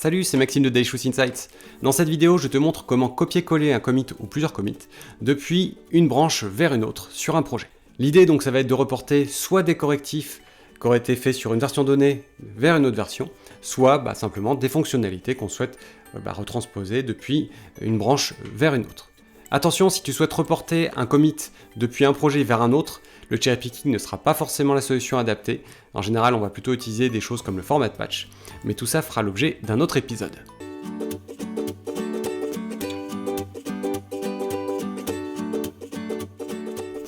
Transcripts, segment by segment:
Salut, c'est Maxime de Dailyshoes Insights. Dans cette vidéo, je te montre comment copier-coller un commit ou plusieurs commits depuis une branche vers une autre sur un projet. L'idée donc ça va être de reporter soit des correctifs qui auraient été faits sur une version donnée vers une autre version, soit simplement des fonctionnalités qu'on souhaite retransposer depuis une branche vers une autre. Attention, si tu souhaites reporter un commit depuis un projet vers un autre, le cherry picking ne sera pas forcément la solution adaptée. En général, on va plutôt utiliser des choses comme le format patch, mais tout ça fera l'objet d'un autre épisode.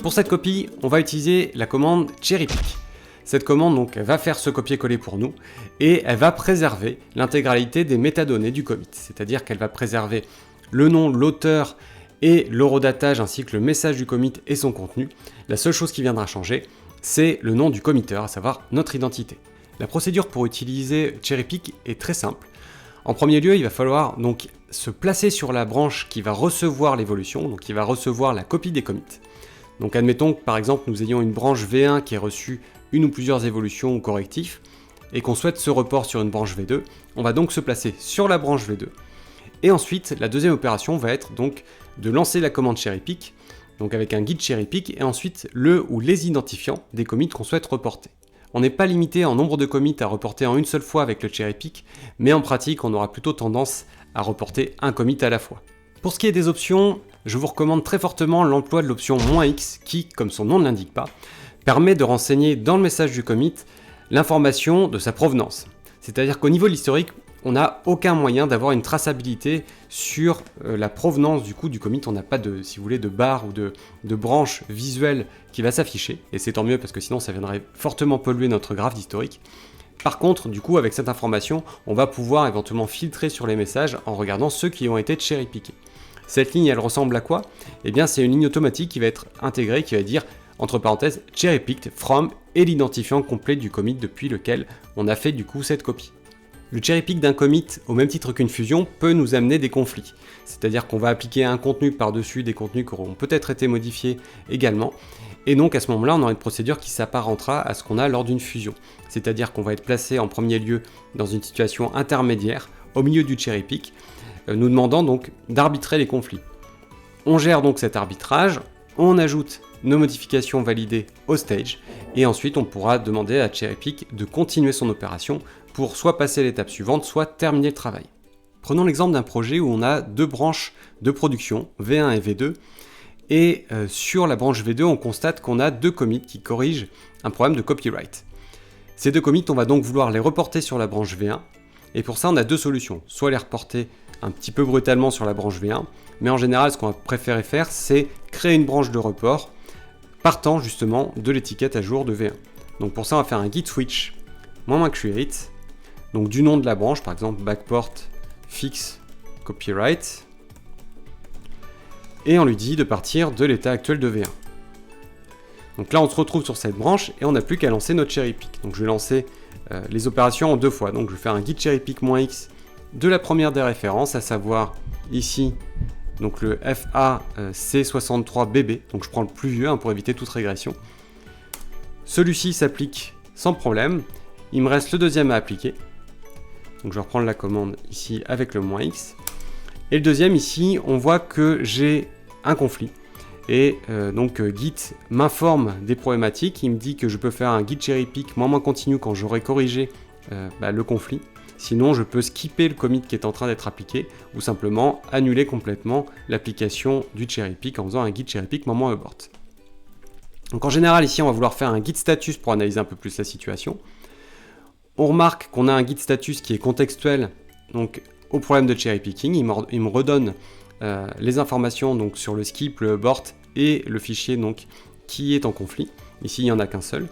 Pour cette copie, on va utiliser la commande cherry pick. Cette commande donc elle va faire ce copier-coller pour nous et elle va préserver l'intégralité des métadonnées du commit, c'est-à-dire qu'elle va préserver le nom, l'auteur et l'horodatage ainsi que le message du commit et son contenu. La seule chose qui viendra changer, c'est le nom du committeur, à savoir notre identité. La procédure pour utiliser cherry pick est très simple. En premier lieu, il va falloir donc se placer sur la branche qui va recevoir l'évolution, donc qui va recevoir la copie des commits. Donc admettons que par exemple nous ayons une branche V1 qui ait reçu une ou plusieurs évolutions ou correctifs et qu'on souhaite ce report sur une branche V2, on va donc se placer sur la branche V2. Et ensuite, la deuxième opération va être donc de lancer la commande cherry pick, donc avec un guide cherry pick et ensuite le ou les identifiants des commits qu'on souhaite reporter. On n'est pas limité en nombre de commits à reporter en une seule fois avec le cherry pick, mais en pratique, on aura plutôt tendance à reporter un commit à la fois. Pour ce qui est des options, je vous recommande très fortement l'emploi de l'option "-x qui, comme son nom ne l'indique pas, permet de renseigner dans le message du commit l'information de sa provenance. C'est-à-dire qu'au niveau de l'historique, on n'a aucun moyen d'avoir une traçabilité sur la provenance du commit. On n'a pas de, si vous voulez, de barre ou de branche visuelle qui va s'afficher, et c'est tant mieux parce que sinon ça viendrait fortement polluer notre graphe d'historique. Par contre, du coup, avec cette information, on va pouvoir éventuellement filtrer sur les messages en regardant ceux qui ont été cherry pickés. Cette ligne, elle ressemble à quoi ? Eh bien, c'est une ligne automatique qui va être intégrée, qui va dire, entre parenthèses, cherry picked from et l'identifiant complet du commit depuis lequel on a fait du coup cette copie. Le cherry pick d'un commit, au même titre qu'une fusion, peut nous amener des conflits. C'est-à-dire qu'on va appliquer un contenu par-dessus des contenus qui auront peut-être été modifiés également. Et donc à ce moment-là, on aura une procédure qui s'apparentera à ce qu'on a lors d'une fusion. C'est-à-dire qu'on va être placé en premier lieu dans une situation intermédiaire, au milieu du cherry pick, nous demandant donc d'arbitrer les conflits. On gère donc cet arbitrage, on ajoute nos modifications validées au stage, et ensuite on pourra demander à cherry pick de continuer son opération pour soit passer à l'étape suivante, soit terminer le travail. Prenons l'exemple d'un projet où on a deux branches de production, V1 et V2, et sur la branche V2, on constate qu'on a deux commits qui corrigent un problème de copyright. Ces deux commits, on va donc vouloir les reporter sur la branche V1, et pour ça on a deux solutions, soit les reporter un petit peu brutalement sur la branche V1, mais en général ce qu'on va préférer faire, c'est créer une branche de report, partant justement de l'étiquette à jour de V1. Donc pour ça on va faire un git switch -create, donc du nom de la branche, par exemple backport fix copyright, et on lui dit de partir de l'état actuel de V1. Donc là on se retrouve sur cette branche et on n'a plus qu'à lancer notre cherry pick. Donc je vais lancer les opérations en deux fois. Donc je vais faire un git cherry pick -x de la première des références, à savoir ici donc le FAC63BB, donc je prends le plus vieux pour éviter toute régression. Celui-ci s'applique sans problème. Il me reste le deuxième à appliquer. Donc je vais reprendre la commande ici avec le -x. Et le deuxième ici, on voit que j'ai un conflit. Et donc Git m'informe des problématiques. Il me dit que je peux faire un git cherry pick -continue quand j'aurai corrigé le conflit. Sinon, je peux skipper le commit qui est en train d'être appliqué ou simplement annuler complètement l'application du cherry pick en faisant un git cherry pick -abort. Donc en général, ici, on va vouloir faire un git status pour analyser un peu plus la situation. On remarque qu'on a un git status qui est contextuel donc, au problème de cherry picking. Il me redonne les informations donc, sur le skip, le abort et le fichier donc, qui est en conflit. Ici, il n'y en a qu'un seul.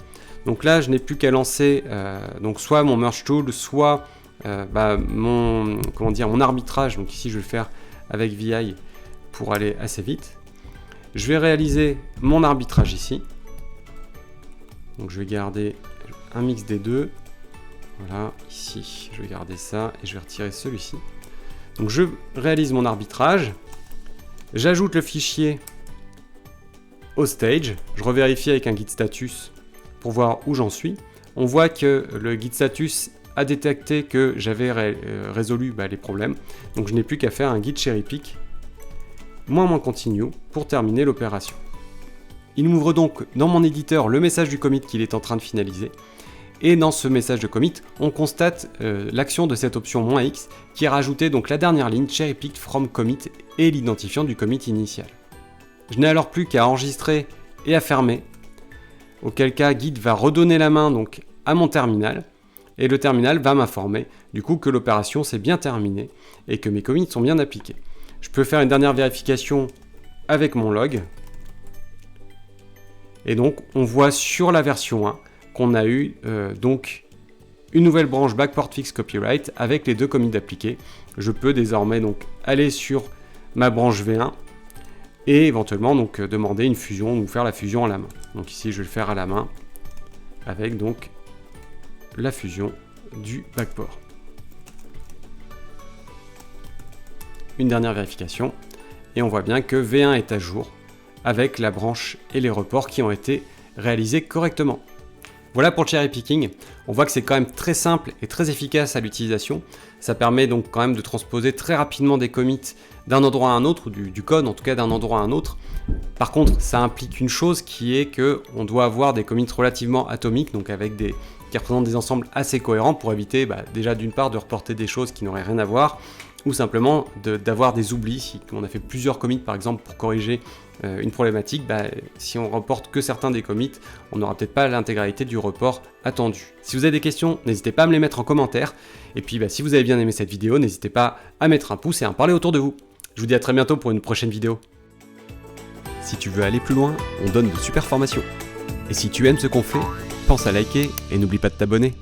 Donc là, je n'ai plus qu'à lancer donc, soit mon merge tool, soit mon arbitrage. Donc ici, je vais le faire avec VI pour aller assez vite. Je vais réaliser mon arbitrage ici. Donc je vais garder un mix des deux. Voilà, ici, je vais garder ça et je vais retirer celui-ci. Donc je réalise mon arbitrage, j'ajoute le fichier au stage, je revérifie avec un git status pour voir où j'en suis. On voit que le git status a détecté que j'avais résolu les problèmes. Donc je n'ai plus qu'à faire un git cherry pick -continue pour terminer l'opération. Il m'ouvre donc dans mon éditeur le message du commit qu'il est en train de finaliser. Et dans ce message de commit, on constate l'action de cette option -x qui a rajouté donc la dernière ligne cherry picked from commit et l'identifiant du commit initial. Je n'ai alors plus qu'à enregistrer et à fermer, auquel cas Git va redonner la main donc à mon terminal et le terminal va m'informer du coup que l'opération s'est bien terminée et que mes commits sont bien appliqués. Je peux faire une dernière vérification avec mon log et donc on voit sur la version 1 qu'on a eu donc une nouvelle branche backport-fix copyright avec les deux commits appliqués. Je peux désormais donc aller sur ma branche V1 et éventuellement donc demander une fusion ou faire la fusion à la main. Donc ici je vais le faire à la main avec donc la fusion du backport. Une dernière vérification et on voit bien que V1 est à jour avec la branche et les reports qui ont été réalisés correctement. Voilà pour le cherry picking. On voit que c'est quand même très simple et très efficace à l'utilisation. Ça permet donc quand même de transposer très rapidement des commits d'un endroit à un autre, ou du code en tout cas d'un endroit à un autre. Par contre, ça implique une chose qui est que on doit avoir des commits relativement atomiques, donc avec qui représentent des ensembles assez cohérents pour éviter déjà d'une part de reporter des choses qui n'auraient rien à voir, ou simplement d'avoir des oublis. Si on a fait plusieurs commits par exemple pour corriger une problématique, si on reporte que certains des commits, on n'aura peut-être pas l'intégralité du report attendu. Si vous avez des questions, n'hésitez pas à me les mettre en commentaire. Et puis si vous avez bien aimé cette vidéo, n'hésitez pas à mettre un pouce et à en parler autour de vous. Je vous dis à très bientôt pour une prochaine vidéo. Si tu veux aller plus loin, on donne de super formations. Et si tu aimes ce qu'on fait, pense à liker et n'oublie pas de t'abonner.